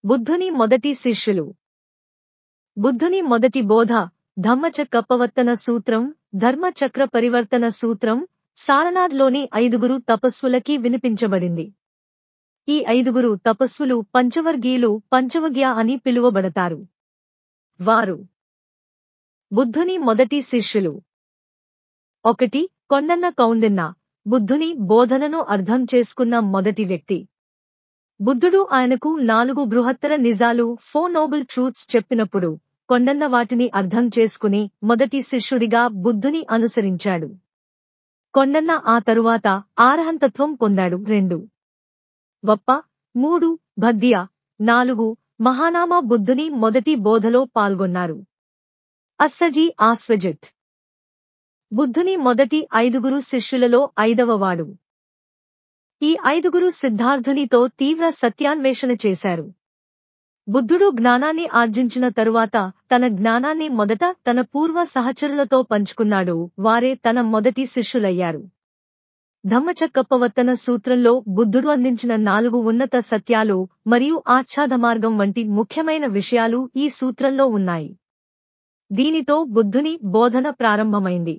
బుద్ధుని మొదటి శిష్యులు. బుద్ధుని మొదటి బోధ ధమ్మచక్కపవర్తన సూత్రం, ధర్మచక్ర పరివర్తన సూత్రం సారనాథ్లోని 5 తపస్సులకి వినిపించబడింది. ఈ 5 తపస్సులు పంచవర్గీయులు, పంచవగ్య అని పిలువబడతారు. వారు బుద్ధుని మొదటి శిష్యులు. 1. కొండన్న కౌండిన్య, బుద్ధుని బోధనను అర్థం చేసుకున్న మొదటి వ్యక్తి. బుద్ధుడు ఆయనకు 4 బృహత్తర నిజాలు, 4 నోబుల్ ట్రూత్స్ చెప్పినప్పుడు కొండన్న వాటిని అర్థం చేసుకుని మొదటి శిష్యుడిగా బుద్ధుని అనుసరించాడు. కొండన్న ఆ తరువాత ఆరహంతత్వం పొందాడు. 2. వప్ప, 3. భద్దియ, 4. మహానామ బుద్ధుని మొదటి బోధలో పాల్గొన్నారు. అస్సజీ ఆస్వజిత్ బుద్ధుని మొదటి 5 శిష్యులలో 5వవాడు. ఈ 5 సిద్ధార్థునితో తీవ్ర సత్యాన్వేషణ చేశారు. బుద్ధుడు జ్ఞానాన్ని ఆర్జించిన తరువాత తన జ్ఞానాన్ని మొదట తన పూర్వ సహచరులతో పంచుకున్నాడు. వారే తన మొదటి శిష్యులయ్యారు. ధమ్మచక్కపవర్తన సూత్రంలో బుద్ధుడు అందించిన 4 ఉన్నత సత్యాలు మరియు ఆచ్ఛాద మార్గం వంటి ముఖ్యమైన విషయాలు ఈ సూత్రంలో ఉన్నాయి. దీనితో బుద్ధుని బోధన ప్రారంభమైంది.